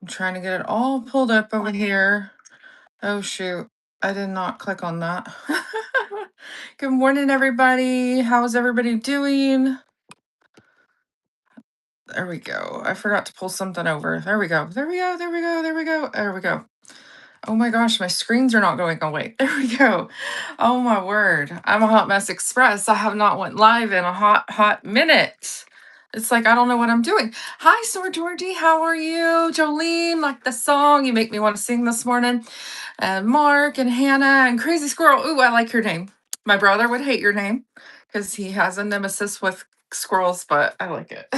I'm trying to get it all pulled up over here. Oh shoot, I did not click on that. Good morning, everybody. How's everybody doing? There we go. I forgot to pull something over. There we go. There we go. There we go. There we go. There we go. Oh my gosh, my screens are not going away. There we go. Oh my word. I'm a hot mess express. I have not went live in a hot minute. It's like I don't know what I'm doing. Hi, Sore Georgie. How are you? Jolene, like the song. You make me want to sing this morning. And Mark and Hannah and Crazy Squirrel. Ooh, I like your name. My brother would hate your name because he has a nemesis with squirrels, but I like it.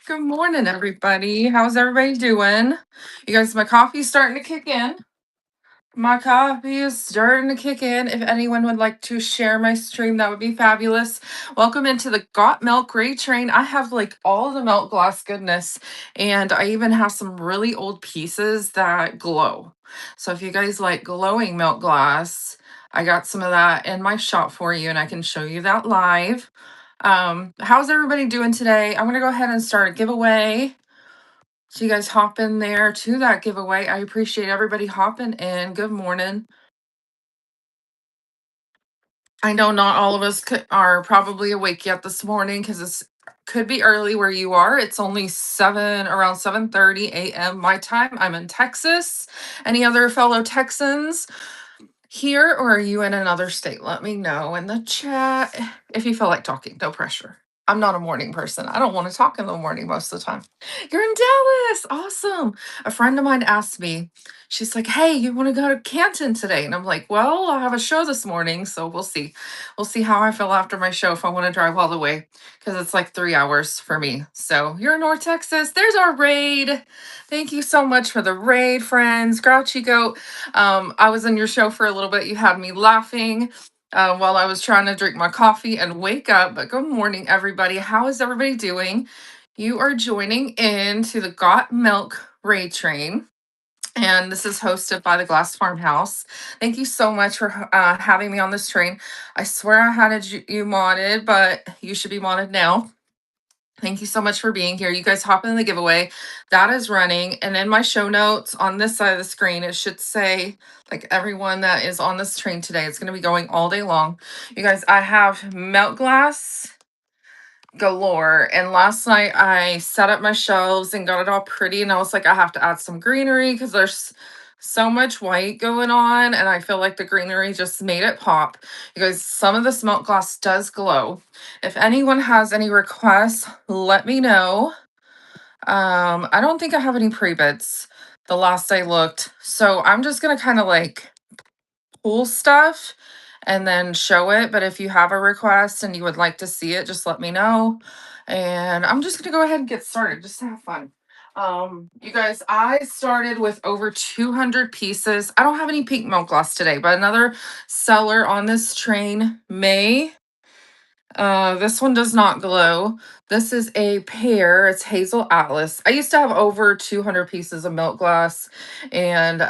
Good morning, everybody. How's everybody doing? You guys, my coffee's starting to kick in. My coffee is starting to kick in. If anyone would like to share my stream, that would be fabulous. Welcome into the Got Milk Gray Train. I have like all the milk glass goodness, and I even have some really old pieces that glow. So if you guys like glowing milk glass, I got some of that in my shop for you, and I can show you that live. How's everybody doing today? I'm gonna go ahead and start a giveaway. So you guys hop in there to that giveaway. I appreciate everybody hopping in. Good morning. I know not all of us are probably awake yet this morning because it's could be early where you are. It's only around 7:30 a.m. my time. I'm in Texas. Any other fellow Texans here, or are you in another state? Let me know in the chat if you feel like talking. No pressure. I'm not a morning person. I don't want to talk in the morning most of the time. You're in Dallas. Awesome. A friend of mine asked me, she's like, hey, you want to go to Canton today? And I'm like, well, I have a show this morning. So we'll see. We'll see how I feel after my show if I want to drive all the way because it's like 3 hours for me. So you're in North Texas. There's our raid. Thank you so much for the raid, friends. Grouchy Goat. I was in your show for a little bit. You had me laughing while I was trying to drink my coffee and wake up. But good morning, everybody. How is everybody doing? You are joining into the Got Milk Raid Train. And this is hosted by the Glass Farmhouse. Thank you so much for having me on this train. I swear I had you modded, but you should be modded now. Thank you so much for being here. You guys hop in the giveaway. That is running. And in my show notes on this side of the screen, it should say like everyone that is on this train today. It's going to be going all day long. You guys, I have milk glass galore. And last night I set up my shelves and got it all pretty. And I was like, I have to add some greenery because there's so much white going on. And I feel like the greenery just made it pop. You guys, some of this milk gloss does glow. If anyone has any requests, let me know. I don't think I have any pre-bits the last I looked. So I'm just going to kind of like pull stuff and then show it. But if you have a request and you would like to see it, just let me know. And I'm just gonna go ahead and get started just to have fun. You guys, I started with over 200 pieces. I don't have any pink milk gloss today, but another seller on this train may. This one does not glow. This is a pear. It's Hazel Atlas. I used to have over 200 pieces of milk glass, and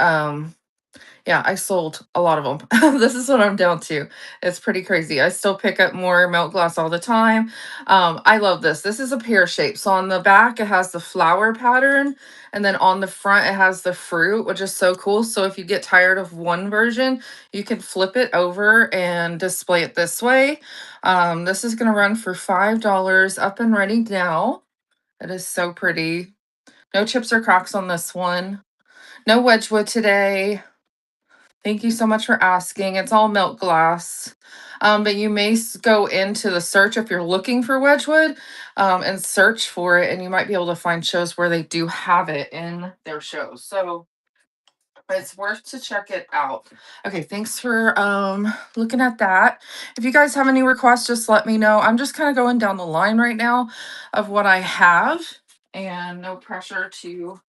yeah, I sold a lot of them. This is what I'm down to. It's pretty crazy. I still pick up more milk glass all the time. I love this. This is a pear shape. So on the back, it has the flower pattern. And then on the front, it has the fruit, which is so cool. So if you get tired of one version, you can flip it over and display it this way. This is going to run for $5 up and ready now. It is so pretty. No chips or cracks on this one. No Wedgwood today. Thank you so much for asking. It's all milk glass. But you may go into the search if you're looking for Wedgwood and search for it, and you might be able to find shows where they do have it in their shows. So it's worth to check it out. Okay, thanks for looking at that. If you guys have any requests, just let me know. I'm just kind of going down the line right now of what I have, and no pressure to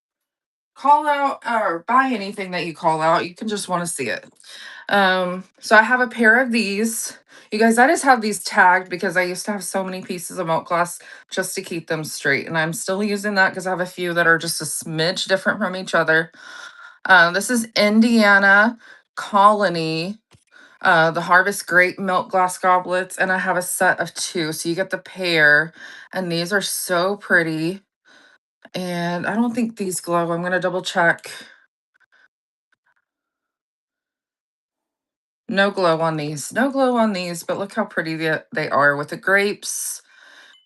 call out or buy anything that you call out. You can just want to see it. So I have a pair of these. You guys, I just have these tagged because I used to have so many pieces of milk glass just to keep them straight. And I'm still using that because I have a few that are just a smidge different from each other. This is Indiana Colony, the Harvest Grape Milk Glass Goblets. And I have a set of two. So you get the pair. And these are so pretty. And I don't think these glow. I'm gonna double check. No glow on these. No glow on these, but look how pretty they are with the grapes.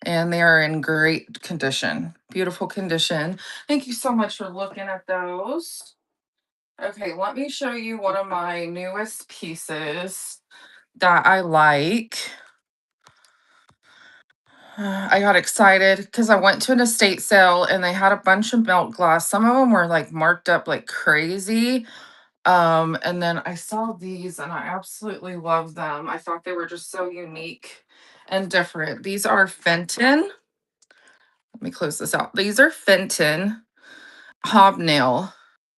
And they are in great condition. Beautiful condition. Thank you so much for looking at those. Okay, let me show you one of my newest pieces that I like. I got excited because I went to an estate sale and they had a bunch of milk glass. Some of them were like marked up like crazy. And then I saw these and I absolutely love them. I thought they were just so unique and different. These are Fenton. Let me close this out. These are Fenton hobnail.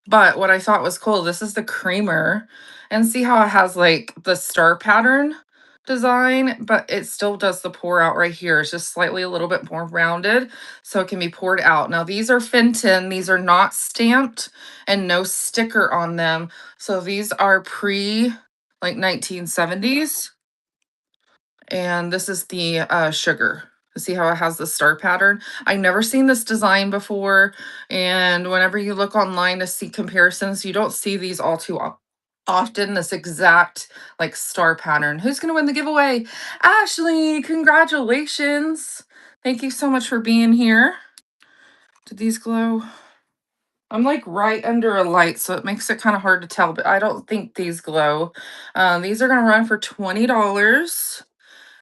But what I thought was cool, this is the creamer. And see how it has like the star pattern design, but it still does the pour out right here. It's just slightly a little bit more rounded so it can be poured out. Now these are Fenton. These are not stamped and no sticker on them. So these are pre like 1970s. And this is the sugar. See how it has the star pattern? I never seen this design before. And whenever you look online to see comparisons, you don't see these all too often, this exact like star pattern. Who's going to win the giveaway? Ashley, congratulations. Thank you so much for being here. Did these glow? I'm like right under a light, so it makes it kind of hard to tell, but I don't think these glow. These are going to run for $20.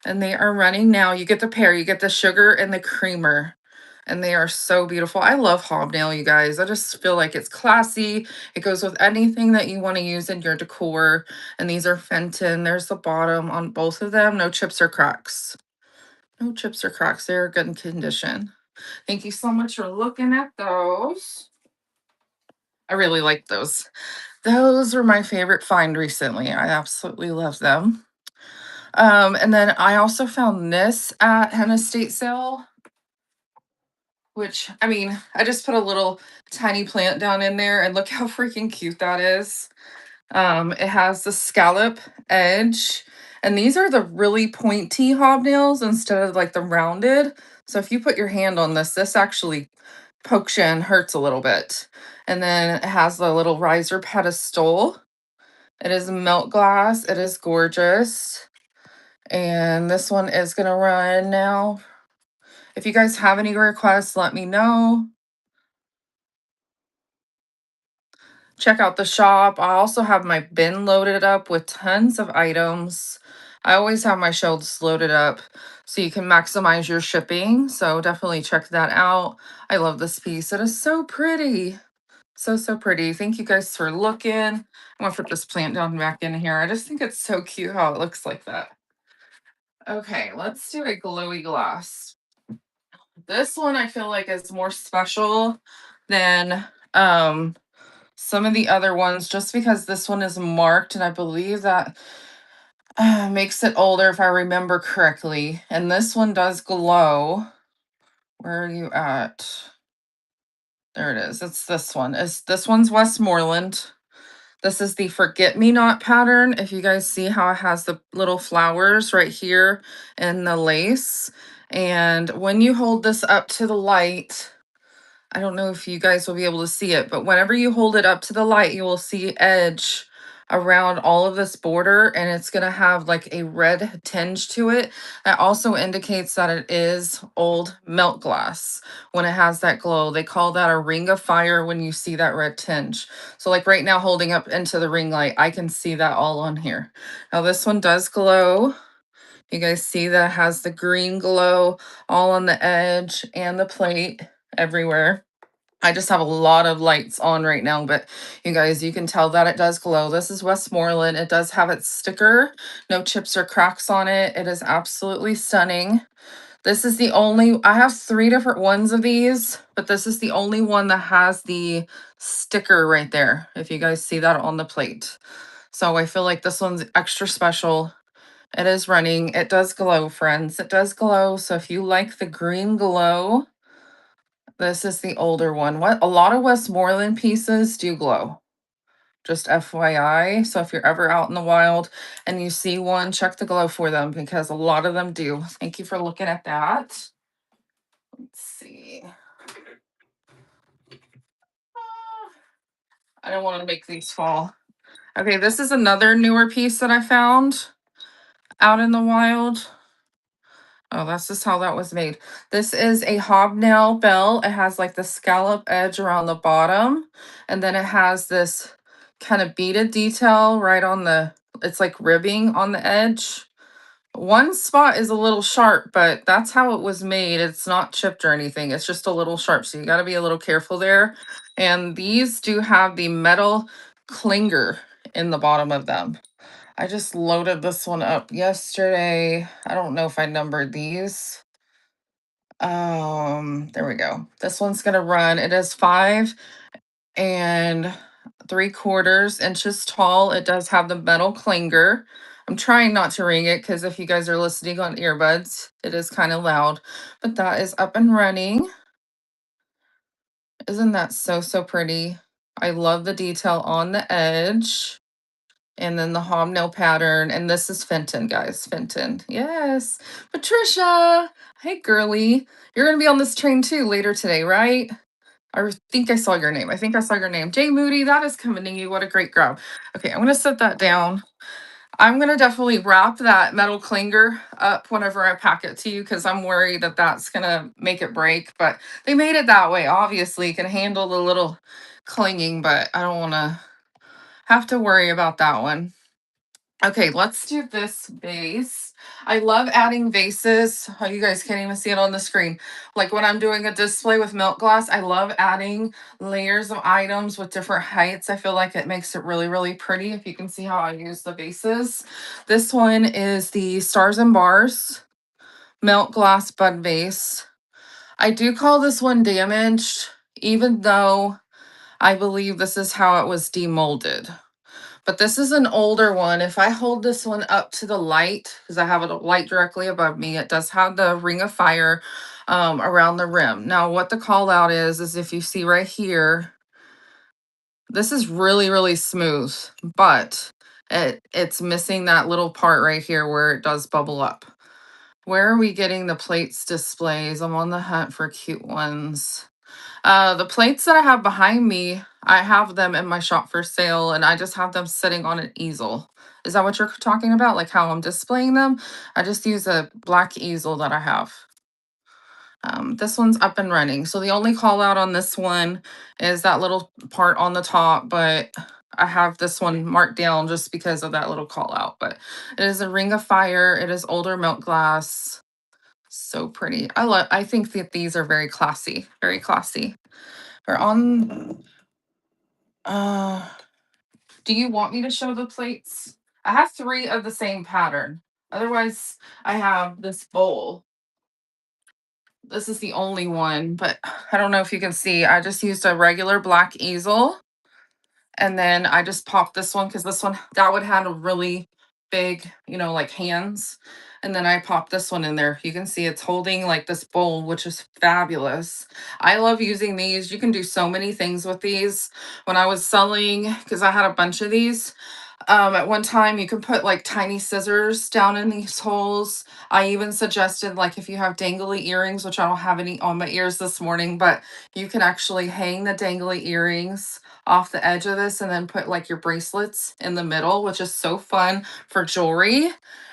And they are running now. You get the pair, you get the sugar and the creamer. And they are so beautiful. I love hobnail, you guys. I just feel like it's classy. It goes with anything that you want to use in your decor. And these are Fenton. There's the bottom on both of them. No chips or cracks. No chips or cracks. They're good condition. Thank you so much for looking at those. I really like those. Those were my favorite find recently. I absolutely love them. And then I also found this at an estate sale, which I mean, I just put a little tiny plant down in there and look how freaking cute that is. It has the scallop edge, and these are the really pointy hobnails instead of like the rounded. So if you put your hand on this, this actually pokes you and hurts a little bit. And then it has the little riser pedestal. It is melt glass. It is gorgeous. And this one is going to run now. If you guys have any requests, let me know. Check out the shop. I also have my bin loaded up with tons of items. I always have my shelves loaded up so you can maximize your shipping. So definitely check that out. I love this piece. It is so pretty. So, so pretty. Thank you guys for looking. I'm going to put this plant down back in here. I just think it's so cute how it looks like that. Okay, let's do a glowy glass. This one I feel like is more special than some of the other ones just because this one is marked and I believe that makes it older if I remember correctly. And this one does glow. Where are you at? There it is. It's this one. This one's Westmoreland. This is the Forget Me Not pattern. If you guys see how it has the little flowers right here and the lace. And when you hold this up to the light, I don't know if you guys will be able to see it, but whenever you hold it up to the light, you will see edge around all of this border, and it's going to have like a red tinge to it. That also indicates that it is old melt glass when it has that glow. They call that a ring of fire when you see that red tinge. So like right now holding up into the ring light, I can see that all on here. Now this one does glow. You guys see that it has the green glow all on the edge and the plate everywhere. I just have a lot of lights on right now, but you guys, you can tell that it does glow. This is Westmoreland. It does have its sticker, no chips or cracks on it. It is absolutely stunning. This is the only, I have 3 different ones of these, but this is the only one that has the sticker right there. If you guys see that on the plate. So I feel like this one's extra special. It is running. It does glow, friends. It does glow. So if you like the green glow, this is the older one. What a lot of Westmoreland pieces do glow. Just FYI. So if you're ever out in the wild and you see one, check the glow for them because a lot of them do. Thank you for looking at that. Let's see. I don't want to make these fall. Okay, this is another newer piece that I found out in the wild. Oh, that's just how that was made. This is a hobnail bell. It has like the scallop edge around the bottom, and then it has this kind of beaded detail right on the, it's like ribbing on the edge. One spot is a little sharp, but that's how it was made. It's not chipped or anything. It's just a little sharp. So you got to be a little careful there. And these do have the metal clinger in the bottom of them. I just loaded this one up yesterday. I don't know if I numbered these. There we go. This one's gonna run. It is 5 3/4 inches tall. It does have the metal clinger. I'm trying not to ring it because if you guys are listening on earbuds, it is kind of loud. But that is up and running. Isn't that so, so pretty? I love the detail on the edge. And then the hobnail pattern. And this is Fenton, guys. Fenton. Yes. Patricia. Hey, girly. You're going to be on this train too later today, right? I think I saw your name. I think I saw your name. Jay Moody, that is coming to you. What a great grab. Okay, I'm going to set that down. I'm going to definitely wrap that metal clinger up whenever I pack it to you because I'm worried that that's going to make it break. But they made it that way. Obviously, it can handle the little clinging, but I don't want to have to worry about that one. Okay, let's do this vase. I love adding vases. Oh, you guys can't even see it on the screen. Like when I'm doing a display with milk glass, I love adding layers of items with different heights. I feel like it makes it really, really pretty if you can see how I use the vases. This one is the Stars and Bars milk glass bud vase. I do call this one damaged, even though I believe this is how it was demolded. But this is an older one. If I hold this one up to the light, because I have a light directly above me, it does have the ring of fire around the rim. Now, what the call out is if you see right here, this is really, really smooth, but it's missing that little part right here where it does bubble up. Where are we getting the plates displays? I'm on the hunt for cute ones. The plates that I have behind me, I have them in my shop for sale and I just have them sitting on an easel. Is that what you're talking about? Like how I'm displaying them? I just use a black easel that I have. This one's up and running. So the only call out on this one is that little part on the top, but I have this one marked down just because of that little call out. But it is a ring of fire. It is older milk glass. So pretty. I think that these are very classy. Very classy. We're on uh do you want me to show the plates? I have 3 of the same pattern. Otherwise, I have this bowl. This is the only one, but I don't know if you can see. I just used a regular black easel and then I just popped this one because this one that would have a really big, like hands. And then I popped this one in there. You can see it's holding like this bowl, which is fabulous. I love using these. You can do so many things with these. When I was selling, because I had a bunch of these, at one time, you can put like tiny scissors down in these holes. I even suggested, like, if you have dangly earrings, which I don't have any on my ears this morning, but you can actually hang the dangly earrings off the edge of this and then put like your bracelets in the middle, which is so fun for jewelry.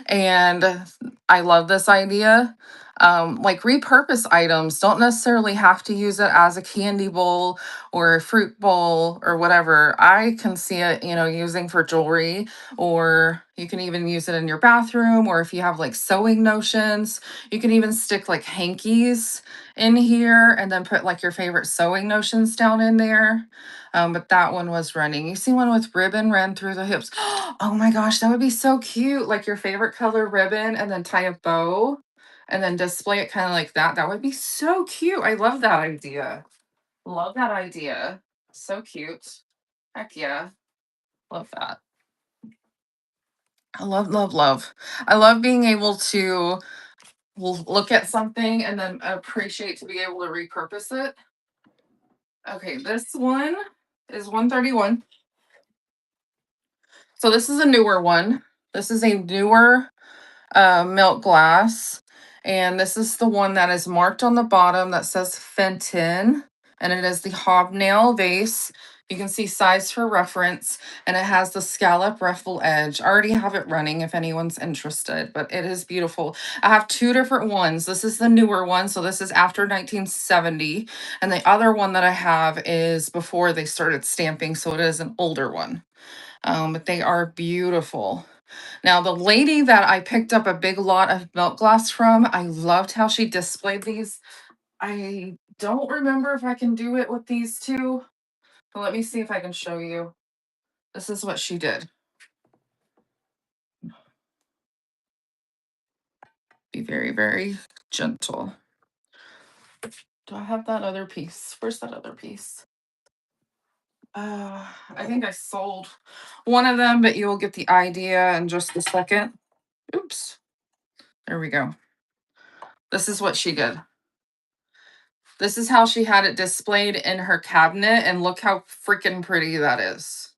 And I love this idea. Like repurpose items don't necessarily have to use it as a candy bowl or a fruit bowl or whatever. I can see it, using for jewelry, or you can even use it in your bathroom, or if you have like sewing notions, you can even stick like hankies in here and then put like your favorite sewing notions down in there. But that one was running. You see one with ribbon ran through the hips. Oh my gosh, that would be so cute. Like your favorite color ribbon and then tie a bow and then display it kind of like that. That would be so cute. I love that idea. Love that idea. So cute. Heck yeah. Love that. I love, love, love. I love being able to look at something and then appreciate to be able to repurpose it. Okay, this one is 131. So this is a newer one. This is a newer milk glass. And this is the one that is marked on the bottom that says Fenton. And it is the hobnail vase. You can see size for reference, and it has the scallop ruffle edge. I already have it running if anyone's interested, but it is beautiful. I have two different ones. This is the newer one, so this is after 1970, and the other one that I have is before they started stamping, so it is an older one. But they are beautiful. Now, the lady that I picked up a big lot of milk glass from, I loved how she displayed these. I don't remember if I can do it with these two, but let me see if I can show you. This is what she did. Be very, very gentle. Do I have that other piece? Where's that other piece? I think I sold one of them, but you'll get the idea in just a second. Oops. There we go. This is what she did. This is how she had it displayed in her cabinet, and look how freaking pretty that is.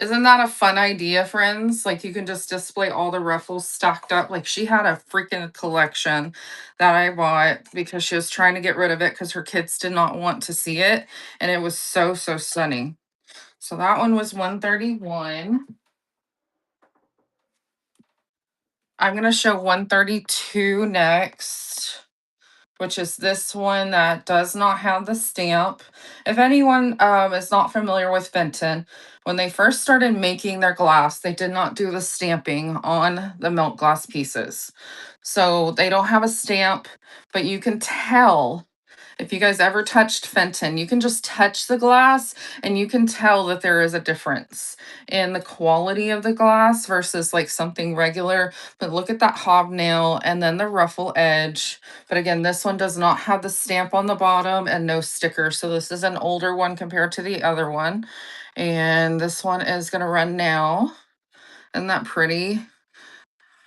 Isn't that a fun idea, friends? Like, you can just display all the ruffles stacked up. Like, she had a freaking collection that I bought because she was trying to get rid of it because her kids did not want to see it. And it was so, so stunning. So that one was 131. I'm going to show 132 next, which is this one that does not have the stamp. If anyone is not familiar with Fenton, when they first started making their glass, they did not do the stamping on the milk glass pieces. So they don't have a stamp, but you can tell. If you guys ever touched Fenton, you can just touch the glass and you can tell that there is a difference in the quality of the glass versus like something regular. But look at that hobnail and then the ruffle edge. But again, this one does not have the stamp on the bottom and no sticker. So this is an older one compared to the other one. And this one is going to run now. Isn't that pretty?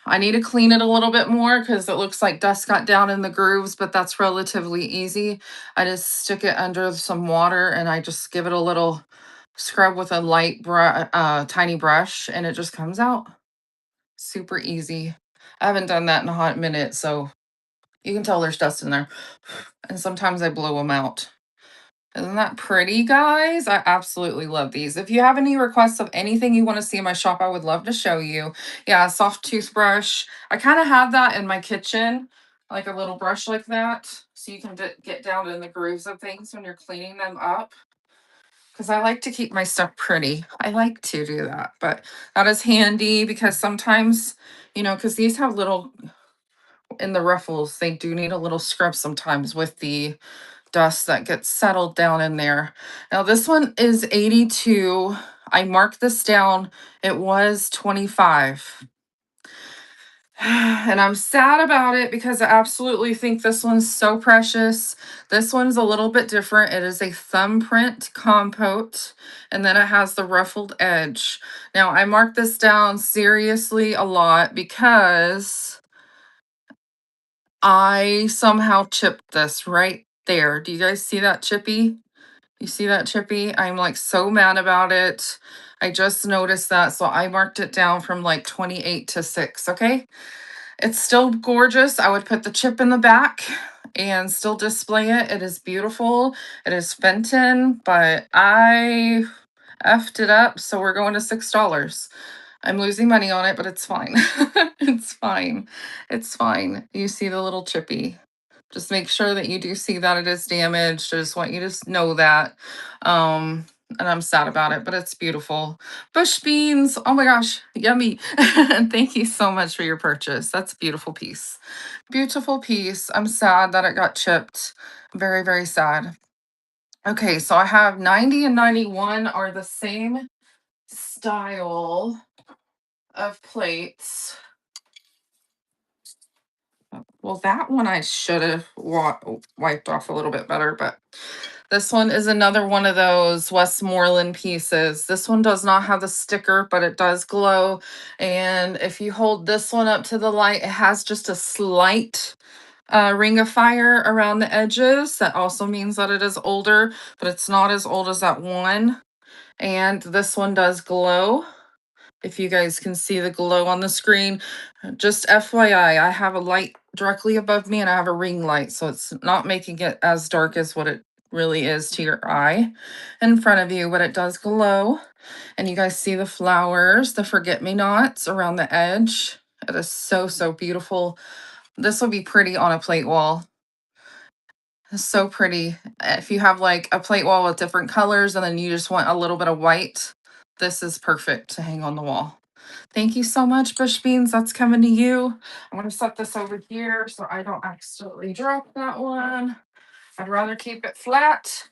I need to clean it a little bit more because it looks like dust got down in the grooves, but that's relatively easy. I just stick it under some water and I just give it a little scrub with a light tiny brush, and it just comes out. Super easy. I haven't done that in a hot minute, so you can tell there's dust in there. And sometimes I blow them out. Isn't that pretty, guys? I absolutely love these. If you have any requests of anything you want to see in my shop, I would love to show you. Yeah, soft toothbrush. I kind of have that in my kitchen, like a little brush like that, so you can get down in the grooves of things when you're cleaning them up. Because I like to keep my stuff pretty. I like to do that, but that is handy because sometimes, because these have little, in the ruffles, they do need a little scrub sometimes with the dust that gets settled down in there. Now this one is 82. I marked this down. It was 25. And I'm sad about it because I absolutely think this one's so precious. This one's a little bit different. It is a thumbprint compote, and then it has the ruffled edge. Now I marked this down seriously a lot because I somehow chipped this right there. Do you guys see that chippy? You see that, Chippy? I'm like so mad about it. I just noticed that, so I marked it down from like 28 to 6, okay? It's still gorgeous. I would put the chip in the back and still display it. It is beautiful. It is Fenton, but I effed it up, so we're going to $6. I'm losing money on it, but it's fine. It's fine. It's fine. You see the little chippy. Just make sure that you do see that it is damaged. I just want you to know that. And I'm sad about it, but it's beautiful. Bush beans. Oh my gosh, yummy. Thank you so much for your purchase. That's a beautiful piece. Beautiful piece. I'm sad that it got chipped. Very, very sad. Okay, so I have 90 and 91 are the same style of plates. Well, that one I should have wiped off a little bit better, but this one is another one of those Westmoreland pieces. This one does not have the sticker, but it does glow. And if you hold this one up to the light, it has just a slight ring of fire around the edges. That also means that it is older, but it's not as old as that one. And this one does glow. If you guys can see the glow on the screen, just FYI, I have a light directly above me and I have a ring light, so it's not making it as dark as what it really is to your eye in front of you, but it does glow. And you guys see the flowers, the forget-me-nots around the edge. It is so, so beautiful. This will be pretty on a plate wall. It's so pretty. If you have like a plate wall with different colors and then you just want a little bit of white, this is perfect to hang on the wall. Thank you so much, Bush Beans. That's coming to you. I'm going to set this over here so I don't accidentally drop that one. I'd rather keep it flat.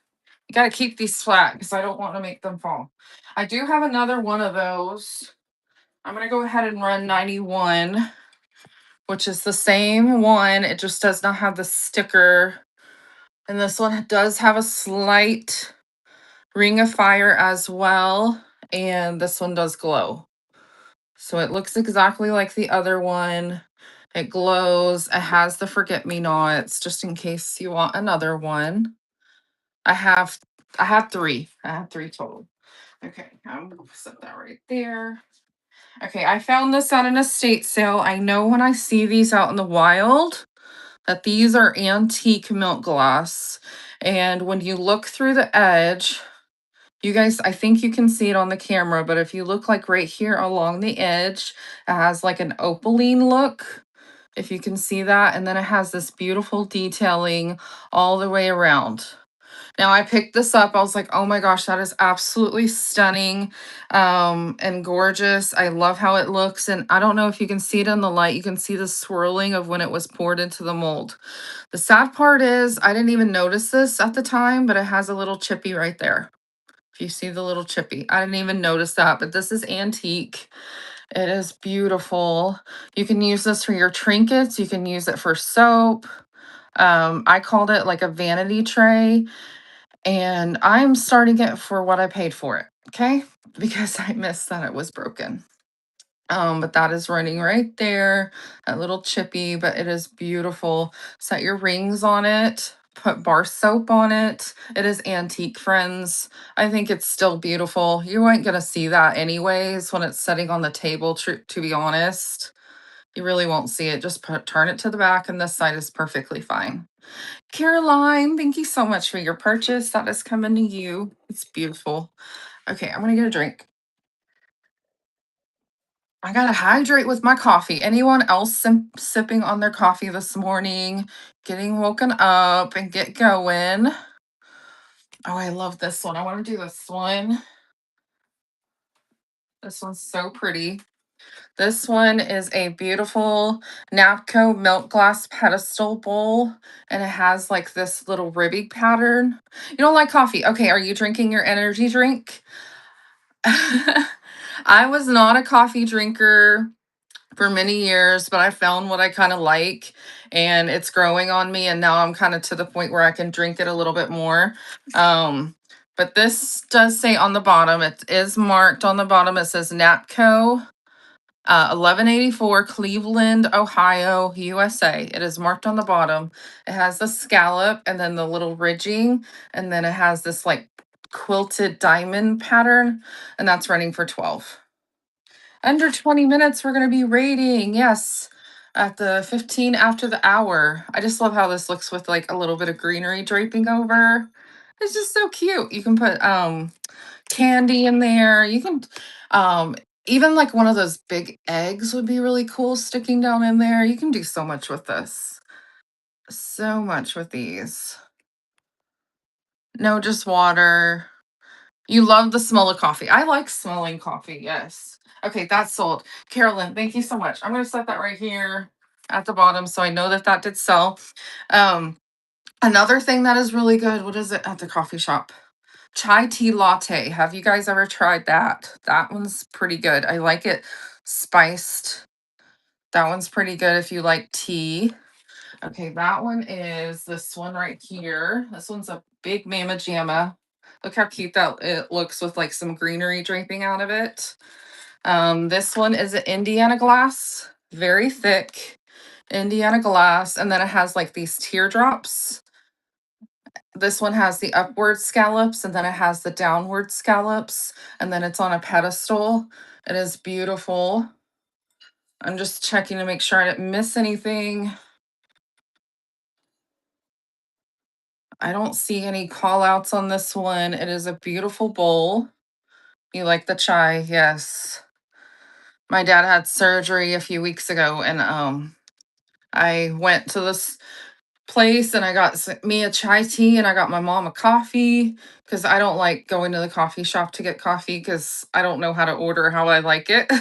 You got to keep these flat because I don't want to make them fall. I do have another one of those. I'm going to go ahead and run 91, which is the same one. It just does not have the sticker. And this one does have a slight ring of fire as well. And this one does glow. So it looks exactly like the other one. It glows. It has the forget me nots just in case you want another one. I have I have three. I have three total. Okay, I'm gonna set that right there. Okay, I found this at an estate sale. I know when I see these out in the wild that these are antique milk glass. And when you look through the edge, you guys, I think you can see it on the camera, but if you look like right here along the edge, it has like an opaline look, if you can see that. And then it has this beautiful detailing all the way around. Now I picked this up. I was like, oh my gosh, that is absolutely stunning and gorgeous. I love how it looks. And I don't know if you can see it in the light. You can see the swirling of when it was poured into the mold. The sad part is I didn't even notice this at the time, but it has a little chippy right there. If you see the little chippy, I didn't even notice that, but this is antique. It is beautiful. You can use this for your trinkets. You can use it for soap. I called it like a vanity tray, and I'm starting it for what I paid for it. Okay. Because I missed that it was broken. But that is running right there, a little chippy, but it is beautiful. Set your rings on it, put bar soap on it. It is antique, friends. I think it's still beautiful. You ain't gonna see that anyways when it's sitting on the table, to be honest. You really won't see it. Just turn it to the back, and this side is perfectly fine. Caroline, thank you so much for your purchase. That is coming to you. It's beautiful. Okay, I'm gonna get a drink. I gotta hydrate with my coffee. Anyone else sipping on their coffee this morning, getting woken up and get going? Oh, I love this one. I want to do this one. This one's so pretty. This one is a beautiful Napco milk glass pedestal bowl, and it has like this little ribby pattern. You don't like coffee? Okay, are you drinking your energy drink? I was not a coffee drinker for many years, but I found what I kind of like, and it's growing on me, and now I'm kind of to the point where I can drink it a little bit more. Um, but this does say on the bottom, it is marked on the bottom, it says Napco 1184 Cleveland, Ohio, USA. It is marked on the bottom. It has the scallop and then the little ridging, and then it has this like quilted diamond pattern, and that's running for 12. Under 20 minutes, we're going to be rating. Yes, at the 15 after the hour. I just love how this looks with like a little bit of greenery draping over. It's just so cute. You can put candy in there. You can um even like one of those big eggs would be really cool sticking down in there. You can do so much with this. So much with these. No, just water. You love the smell of coffee. I like smelling coffee. Yes. Okay, that's sold. Carolyn, thank you so much. I'm going to set that right here at the bottom so I know that that did sell. Um, Another thing that is really good. What is it at the coffee shop? Chai tea latte. Have you guys ever tried that? That one's pretty good. I like it spiced. That one's pretty good if you like tea. Okay, that one is this one right here. This one's a big Mama Jamma. Look how cute that it looks with like some greenery draping out of it. This one is an Indiana glass, very thick Indiana glass, and then it has like these teardrops. This one has the upward scallops, and then it has the downward scallops, and then it's on a pedestal. It is beautiful. I'm just checking to make sure I didn't miss anything. I don't see any call outs on this one. It is a beautiful bowl. You like the chai? Yes. My dad had surgery a few weeks ago, and I went to this place and I got me a chai tea and I got my mom a coffee because I don't like going to the coffee shop to get coffee because I don't know how to order how I like it.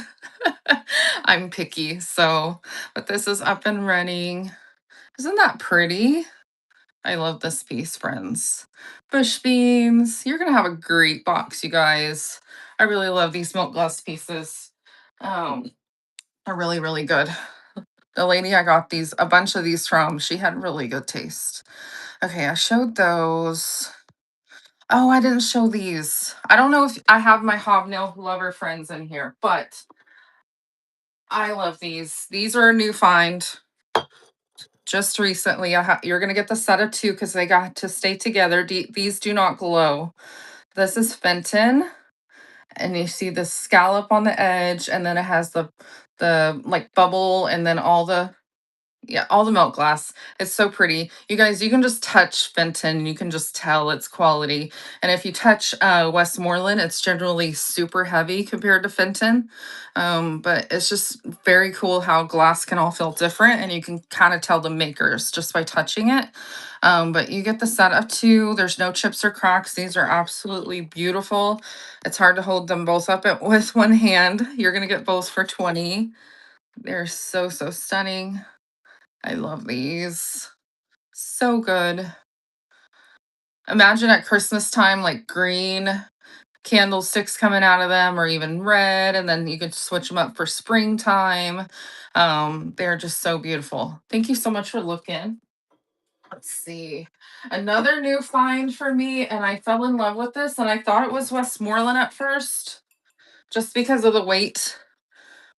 I'm picky. So, but this is up and running. Isn't that pretty? I love this piece, friends. Bush beans. You're going to have a great box, you guys. I really love these milk glass pieces. Um, they're really, really good. The lady I got a bunch of these from, she had really good taste. Okay, I showed those. Oh, I didn't show these. I don't know if I have my hobnail lover friends in here, but I love these. These are a new find just recently. You're going to get the set of two because they got to stay together. These do not glow. This is Fenton, and you see the scallop on the edge, and then it has the like bubble, and then all the milk glass. It's so pretty. You guys, you can just touch Fenton and you can just tell its quality. And if you touch Westmoreland, it's generally super heavy compared to Fenton. But it's just very cool how glass can all feel different and you can kind of tell the makers just by touching it. But you get the set of two. There's no chips or cracks. These are absolutely beautiful. It's hard to hold them both up with one hand. You're going to get both for 20. They're so, so stunning. I love these. So good. Imagine at Christmas time, like green candlesticks coming out of them, or even red, and then you could switch them up for springtime. They're just so beautiful. Thank you so much for looking. Let's see. Another new find for me, and I fell in love with this, and I thought it was Westmoreland at first, just because of the weight,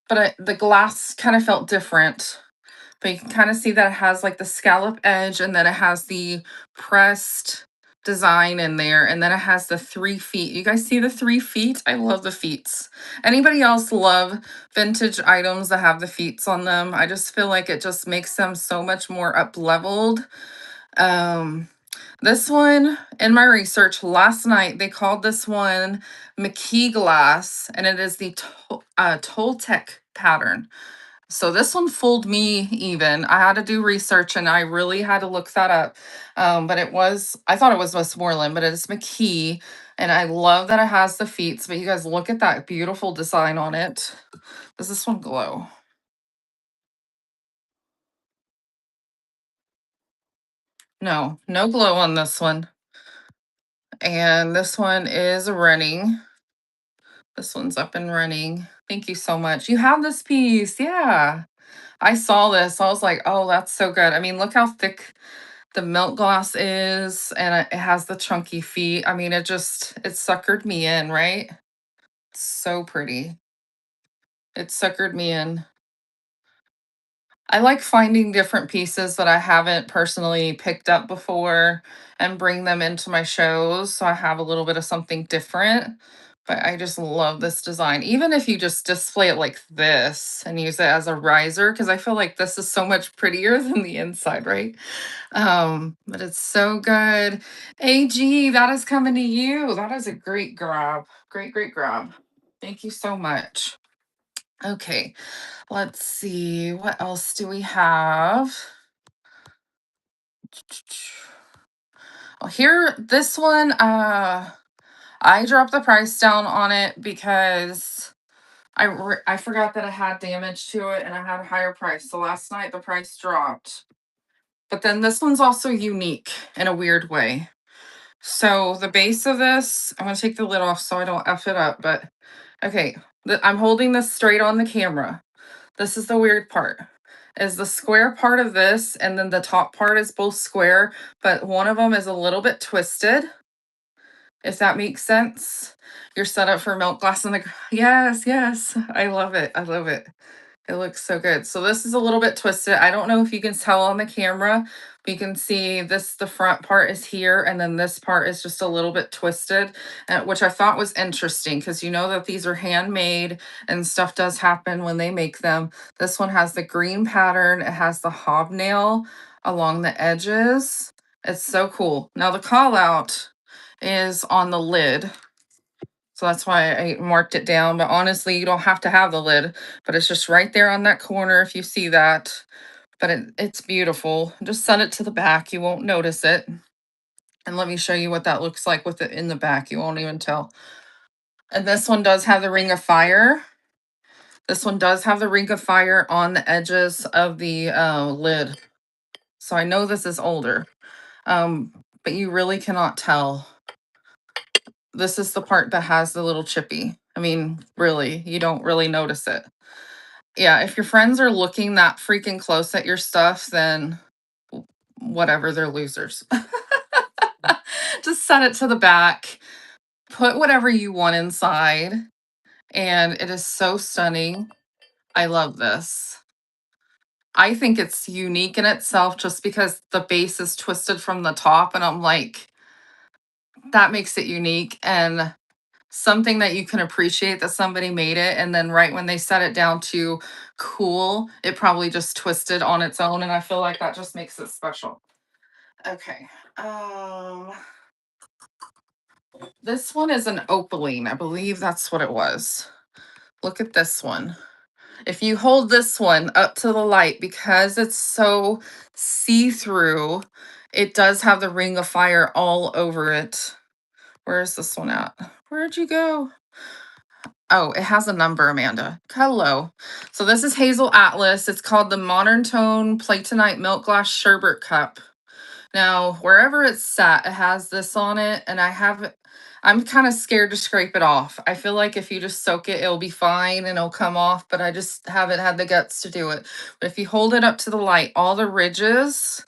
but the glass kind of felt different. But you can kind of see that it has like the scallop edge and then it has the pressed design in there. And then it has the 3 feet. You guys see the 3 feet? I love the feets. Anybody else love vintage items that have the feets on them? I just feel like it just makes them so much more up leveled. Um, this one in my research last night, they called this one McKee glass, and it is the Toltec pattern. So this one fooled me even. I had to do research and I really had to look that up. But I thought it was Westmoreland, but it's McKee. And I love that it has the feet. But you guys look at that beautiful design on it. Does this one glow? No, no glow on this one. And this one is running. This one's up and running. Thank you so much. You have this piece. Yeah. I saw this. I was like, oh, that's so good. I mean, look how thick the milk gloss is, and it has the chunky feet. I mean, it suckered me in, right? So pretty. It suckered me in. I like finding different pieces that I haven't personally picked up before and bring them into my shows so I have a little bit of something different. But I just love this design. Even if you just display it like this and use it as a riser, because I feel like this is so much prettier than the inside, right? But it's so good. AG, that is coming to you. That is a great grab. Great, great grab. Thank you so much. Okay, let's see. What else do we have? Well, here, this one, I dropped the price down on it because I forgot that I had damage to it and I had a higher price. So last night the price dropped. But then this one's also unique in a weird way. So the base of this, I'm gonna take the lid off so I don't F it up, but okay, I'm holding this straight on the camera. This is the weird part. Is the square part of this and then the top part is both square, but one of them is a little bit twisted, if that makes sense. You're set up for milk glass in the yes, yes. I love it. I love it. It looks so good. So this is a little bit twisted. I don't know if you can tell on the camera, but you can see the front part is here and then this part is just a little bit twisted, which I thought was interesting because you know that these are handmade and stuff does happen when they make them. This one has the green pattern. It has the hobnail along the edges. It's so cool. Now the call out is on the lid. So that's why I marked it down. But honestly, you don't have to have the lid, but it's just right there on that corner if you see that. But it's beautiful. Just set it to the back. You won't notice it. And let me show you what that looks like with it in the back. You won't even tell. And this one does have the ring of fire. This one does have the ring of fire on the edges of the lid. So I know this is older, but you really cannot tell. This is the part that has the little chippy. I mean, really, you don't really notice it. Yeah, if your friends are looking that freaking close at your stuff, then whatever, they're losers. Just set it to the back, put whatever you want inside, and it is so stunning. I love this. I think it's unique in itself just because the base is twisted from the top, and I'm like, that makes it unique and something that you can appreciate that somebody made it, and then right when they set it down to cool, it probably just twisted on its own, and I feel like that just makes it special. Okay. Um this one is an opaline. I believe that's what it was. Look at this one. If you hold this one up to the light, because it's so see-through, it does have the ring of fire all over it. Where is this one at? Where'd you go? Oh, it has a number, Amanda. Hello. So this is Hazel Atlas. It's called the Modern Tone Platonite Milk Glass Sherbet Cup. Now, wherever it's sat, it has this on it, and I'm kind of scared to scrape it off. I feel like if you just soak it, it'll be fine and it'll come off, but I just haven't had the guts to do it. But if you hold it up to the light, all the ridges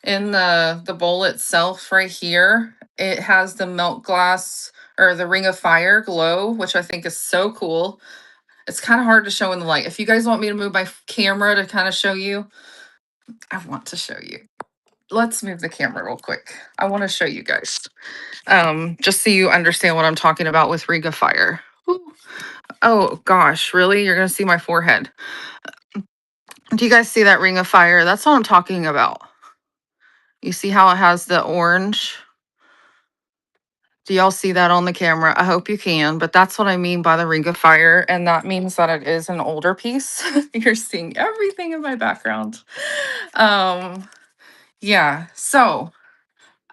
in the bowl itself right here, it has the milk glass or the ring of fire glow, which I think is so cool. It's kind of hard to show in the light. If you guys want me to move my camera to kind of show you, I want to show you. Let's move the camera real quick. I want to show you guys. Just so you understand what I'm talking about with ring of fire. Ooh. Oh gosh, really? You're gonna see my forehead. Do you guys see that ring of fire? That's what I'm talking about. You see how it has the orange? Do y'all see that on the camera? I hope you can, but that's what I mean by the ring of fire. And that means that it is an older piece. You're seeing everything in my background. Yeah, so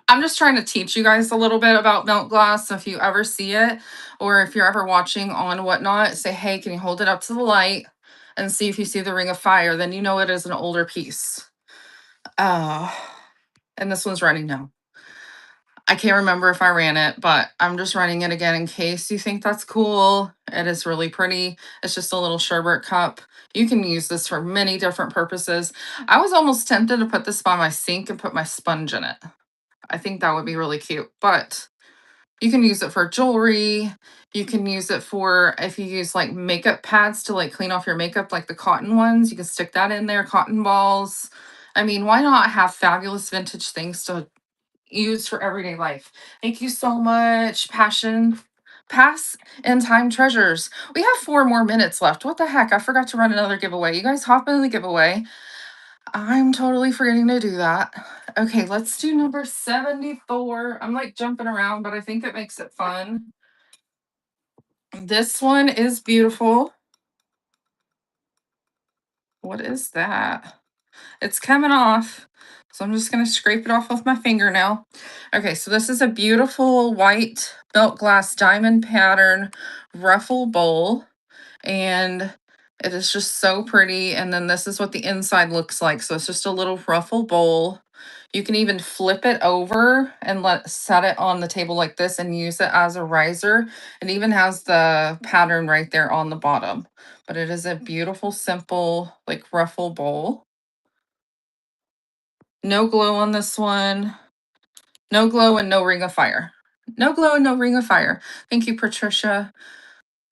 I'm just trying to teach you guys a little bit about milk glass. So if you ever see it, or if you're ever watching on whatnot, say, hey, can you hold it up to the light and see if you see the ring of fire? Then you know it is an older piece. Uh, and this one's running now. I can't remember if I ran it, but I'm just running it again in case you think that's cool. It is really pretty. It's just a little sherbet cup. You can use this for many different purposes. I was almost tempted to put this by my sink and put my sponge in it. I think that would be really cute, but you can use it for jewelry. You can use it for if you use like makeup pads to like clean off your makeup, like the cotton ones. You can stick that in there, cotton balls. I mean, why not have fabulous vintage things to use for everyday life? Thank you so much, Passion. Pass and Time Treasures. We have 4 more minutes left. What the heck? I forgot to run another giveaway. You guys hop in the giveaway. I'm totally forgetting to do that. Okay, let's do number 74. I'm like jumping around, but I think it makes it fun. This one is beautiful. What is that? It's coming off. So I'm just going to scrape it off with my finger now. Okay, so this is a beautiful white milk glass diamond pattern ruffle bowl. And it is just so pretty. And then this is what the inside looks like. So it's just a little ruffle bowl. You can even flip it over and set it on the table like this and use it as a riser. It even has the pattern right there on the bottom. But it is a beautiful, simple, like ruffle bowl. No glow on this one. No glow and no ring of fire. No glow and no ring of fire. Thank you, Patricia.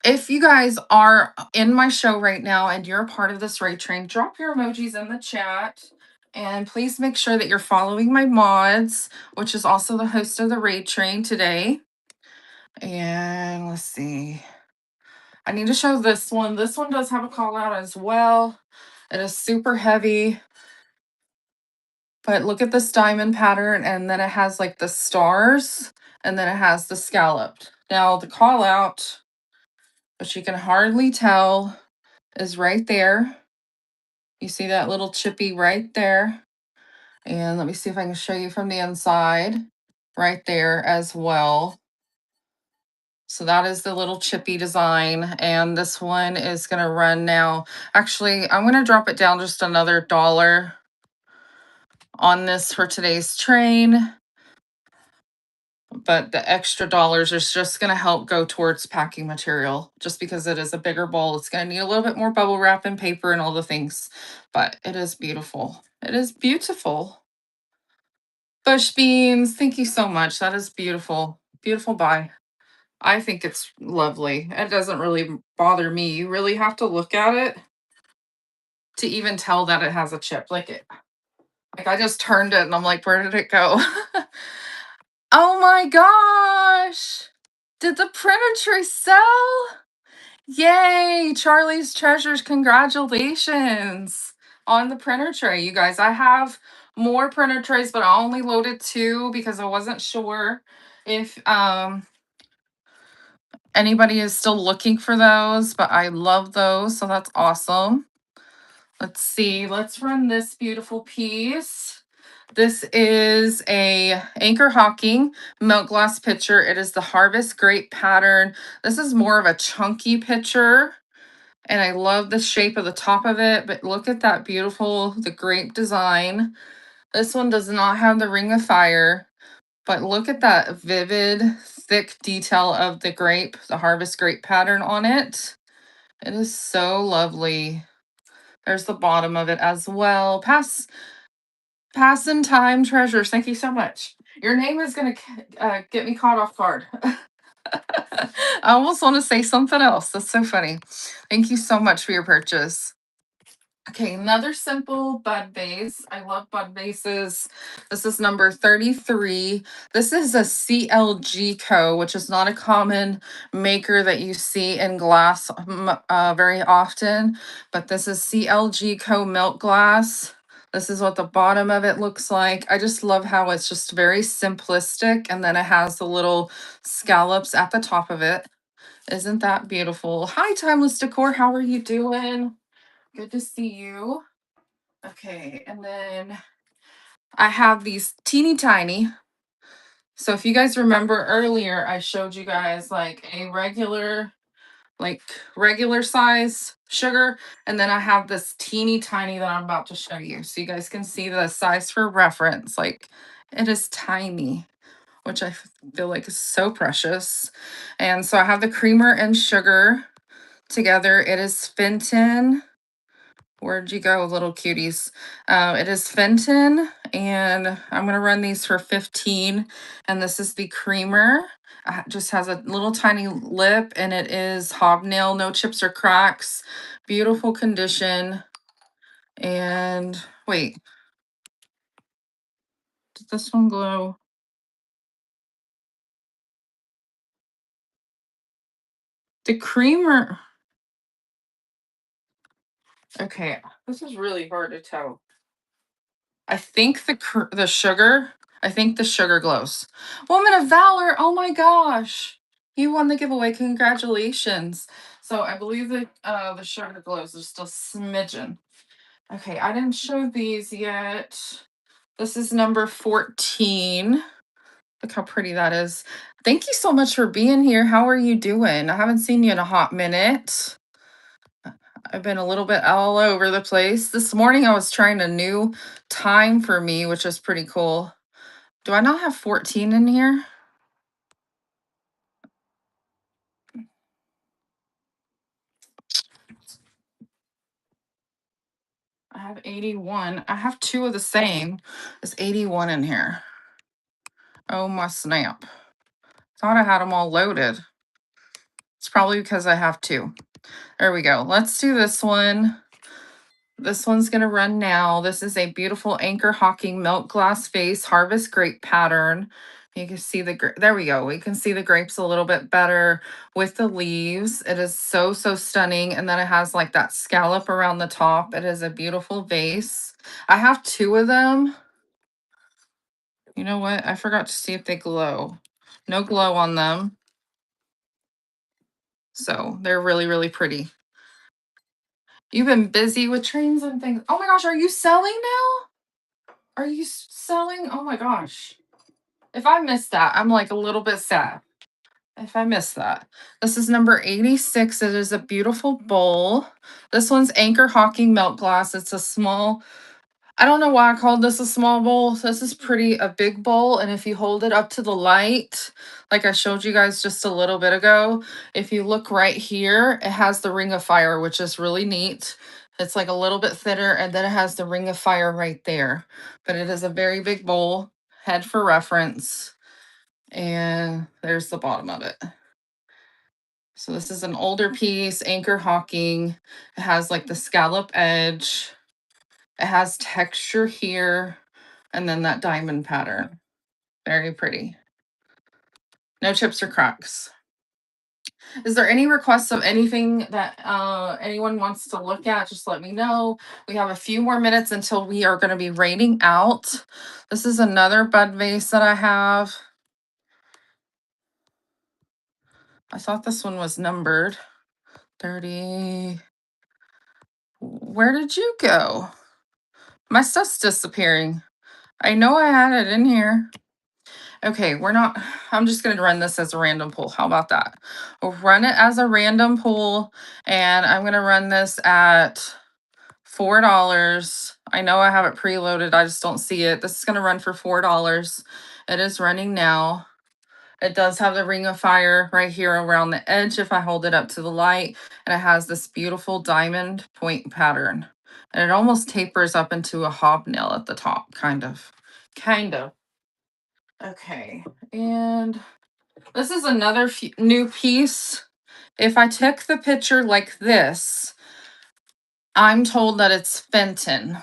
If you guys are in my show right now and you're a part of this raid train, drop your emojis in the chat. And please make sure that you're following my mods, which is also the host of the raid train today. And let's see. I need to show this one. This one does have a call out as well. It is super heavy. But look at this diamond pattern, and then it has like the stars, and then it has the scalloped. Now the call out, which you can hardly tell, is right there. You see that little chippy right there. And let me see if I can show you from the inside right there as well. So that is the little chippy design. And this one is going to run now. Actually, I'm going to drop it down just another dollar on this for today's train. But the extra dollars is just going to help go towards packing material. Just because it is a bigger bowl, it's going to need a little bit more bubble wrap and paper and all the things. But it is beautiful. It is beautiful. Bush beans, thank you so much. That is beautiful. Beautiful buy. I think it's lovely. It doesn't really bother me. You really have to look at it to even tell that it has a chip. Like I just turned it and I'm like, where did it go? Oh my gosh. Did the printer tray sell? Yay, Charlie's Treasures. Congratulations on the printer tray, you guys. I have more printer trays, but I only loaded two because I wasn't sure if anybody is still looking for those, but I love those, so that's awesome. Let's see. Let's run this beautiful piece. This is a Anchor Hawking milk glass pitcher. It is the Harvest Grape pattern. This is more of a chunky pitcher, and I love the shape of the top of it, but look at that the grape design. This one does not have the ring of fire, but look at that vivid, thick detail of the Harvest Grape pattern on it. It is so lovely. There's the bottom of it as well. Pass in time treasures. Thank you so much. Your name is going to get me caught off guard. I almost want to say something else. That's so funny. Thank you so much for your purchase. Okay, another simple bud vase. I love bud vases. This is number 33. This is a CLG Co., which is not a common maker that you see in glass very often, but this is CLG Co. milk glass. This is what the bottom of it looks like. I just love how it's just very simplistic, and then it has the little scallops at the top of it. Isn't that beautiful? Hi, Timeless Decor. How are you doing? Good to see you. Okay, and then I have these teeny tiny. So if you guys remember earlier, I showed you guys like a like regular size sugar. And then I have this teeny tiny that I'm about to show you. So you guys can see the size for reference. Like it is tiny, which I feel like is so precious. And so I have the creamer and sugar together. It is Fenton. Where'd you go, little cuties? It is Fenton, and I'm gonna run these for 15. And this is the creamer. Just has a little tiny lip, and it is hobnail, no chips or cracks. Beautiful condition. And wait, did this one glow? The creamer. Okay, this is really hard to tell. I think the sugar glows. Woman of Valor, oh my gosh. You won the giveaway. Congratulations. So I believe that the sugar glows just a smidgen. Okay, I didn't show these yet. This is number 14. Look how pretty that is. Thank you so much for being here. How are you doing? I haven't seen you in a hot minute. I've been a little bit all over the place. This morning I was trying a new time for me, which is pretty cool. Do I not have 14 in here? I have 81. I have two of the same. There's 81 in here. Oh my snap. Thought I had them all loaded. It's probably because I have two. There we go. Let's do this one. This one's going to run now. This is a beautiful Anchor Hawking milk glass vase harvest grape pattern. You can see there we go. We can see the grapes a little bit better with the leaves. It is so, so stunning. And then it has like that scallop around the top. It is a beautiful vase. I have two of them. You know what? I forgot to see if they glow. No glow on them. So they're really, really pretty. You've been busy with trains and things. Oh my gosh, are you selling now? Are you selling? Oh my gosh. If I missed that, I'm like a little bit sad. If I missed that. This is number 86. It is a beautiful bowl. This one's Anchor Hawking Milk Glass. It's a small, I don't know why I called this a small bowl. This is pretty a big bowl. And if you hold it up to the light, like I showed you guys just a little bit ago, if you look right here, it has the ring of fire, which is really neat. It's like a little bit thinner, and then it has the ring of fire right there. But it is a very big bowl, head for reference. And there's the bottom of it. So this is an older piece, Anchor Hawking. It has like the scallop edge. It has texture here, and then that diamond pattern. Very pretty. No chips or cracks. Is there any requests of anything that anyone wants to look at? Just let me know. We have a few more minutes until we are going to be rating out. This is another bud vase that I have. I thought this one was numbered. 30. Where did you go? My stuff's disappearing. I know I had it in here. Okay, I'm just going to run this as a random pull. How about that? We'll run it as a random pull, and I'm going to run this at $4. I know I have it preloaded. I just don't see it. This is going to run for $4. It is running now. It does have the ring of fire right here around the edge if I hold it up to the light. And it has this beautiful diamond point pattern. And it almost tapers up into a hobnail at the top, kind of. Kind of. Okay. And this is another new piece. If I took the picture like this, I'm told that it's Fenton,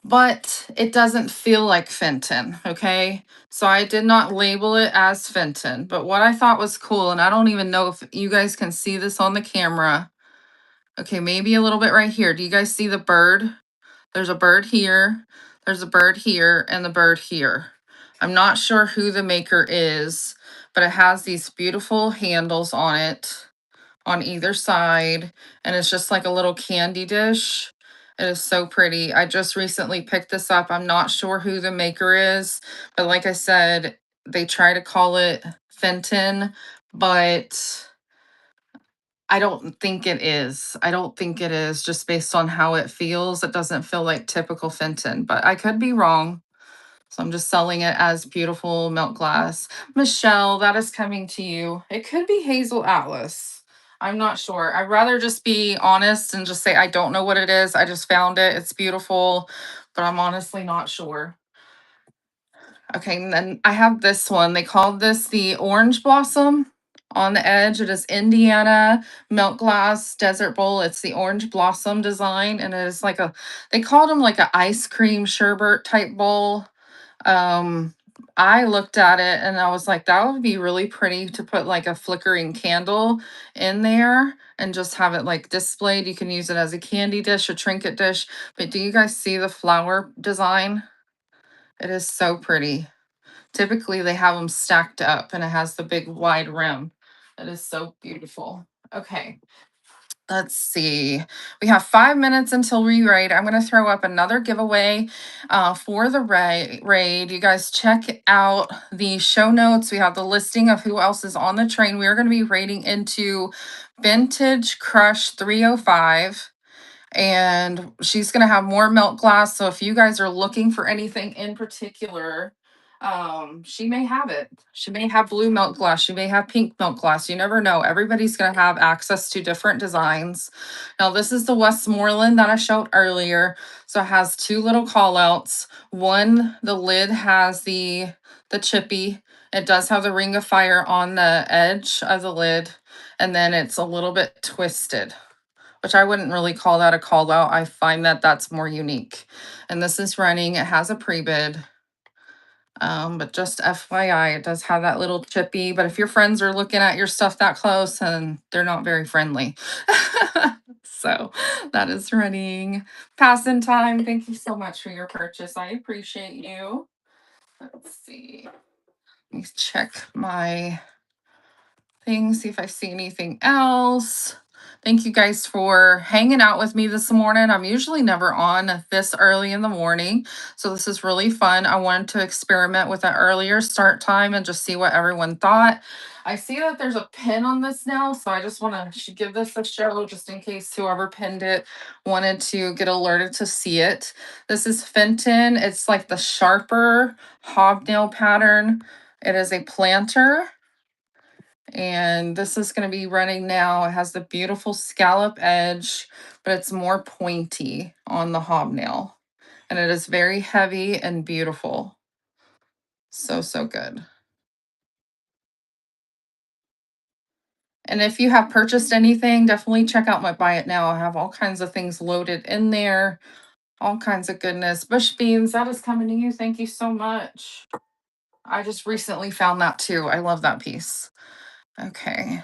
but it doesn't feel like Fenton, okay? So I did not label it as Fenton, but what I thought was cool, and I don't even know if you guys can see this on the camera. Okay, maybe a little bit right here. Do you guys see the bird? There's a bird here, there's a bird here, and the bird here. I'm not sure who the maker is, but it has these beautiful handles on it on either side, and it's just like a little candy dish. It is so pretty. I just recently picked this up. I'm not sure who the maker is, but like I said, they try to call it Fenton, but I don't think it is. I don't think it is just based on how it feels. It doesn't feel like typical Fenton, but I could be wrong. So I'm just selling it as beautiful milk glass. Michelle, that is coming to you. It could be Hazel Atlas. I'm not sure. I'd rather just be honest and just say I don't know what it is. I just found it. It's beautiful, but I'm honestly not sure. Okay, and then I have this one. They called this the Orange Blossom on the edge. It is Indiana Milk Glass Desert Bowl. It's the Orange Blossom design, and it is like they called them like an ice cream sherbet type bowl. um, I looked at it and I was like, that would be really pretty to put like a flickering candle in there and just have it like displayed. You can use it as a candy dish, a trinket dish. But do you guys see the flower design? It is so pretty. Typically, they have them stacked up and it has the big wide rim. It is so beautiful. Okay. Let's see. We have 5 minutes until we raid. I'm going to throw up another giveaway for the raid. You guys check out the show notes. We have the listing of who else is on the train. We are going to be raiding into Vintage Crush 305. And she's going to have more milk glass. So if you guys are looking for anything in particular, she may have it. She may have blue milk glass. She may have pink milk glass. You never know. Everybody's going to have access to different designs. Now, this is the Westmoreland that I showed earlier. So it has two little call outs. One, the lid has the chippy. It does have the ring of fire on the edge of the lid. And then it's a little bit twisted, which I wouldn't really call that a call out. I find that that's more unique. And this is running. It has a pre-bid. But just FYI, it does have that little chippy. But if your friends are looking at your stuff that close, and they're not very friendly. So that is running. Pass in time. Thank you so much for your purchase. I appreciate you. Let's see. Let me check my thing, see if I see anything else. Thank you guys for hanging out with me this morning. I'm usually never on this early in the morning, so this is really fun. I wanted to experiment with an earlier start time and just see what everyone thought. I see that there's a pin on this now, so I just want to give this a show just in case whoever pinned it wanted to get alerted to see it. This is Fenton. It's like the sharper hobnail pattern. It is a planter. And this is going to be running now. It has the beautiful scallop edge, but it's more pointy on the hobnail. And it is very heavy and beautiful. So, so good. And if you have purchased anything, definitely check out my Buy It Now. I have all kinds of things loaded in there, all kinds of goodness. Bush beans, that is coming to you. Thank you so much. I just recently found that too. I love that piece. Okay.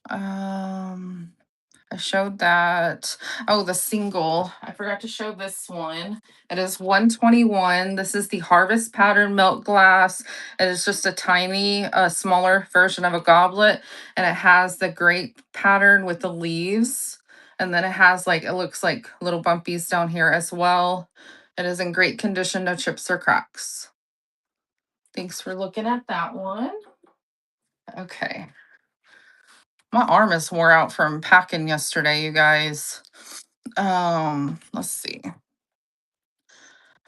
I showed that. Oh, the single. I forgot to show this one. It is 121. This is the Harvest Pattern Melt Glass. It is just a tiny, smaller version of a goblet. And it has the grape pattern with the leaves. And then it has like, it looks like little bumpies down here as well. It is in great condition, no chips or cracks. Thanks for looking at that one. Okay. My arm is wore out from packing yesterday, you guys. Let's see.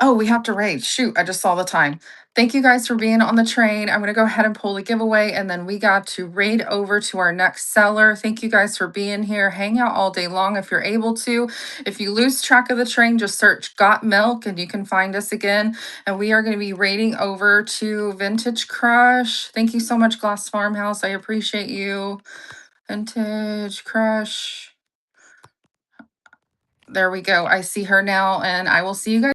Oh, we have to rate. Shoot, I just saw the time. Thank you guys for being on the train. I'm gonna go ahead and pull the giveaway, and then we got to raid over to our next seller. Thank you guys for being here. Hang out all day long if you're able to. If you lose track of the train, just search Got Milk and you can find us again. And we are gonna be raiding over to Vintage Crush. Thank you so much, Glass Farmhouse. I appreciate you. Vintage Crush. There we go. I see her now, and I will see you guys.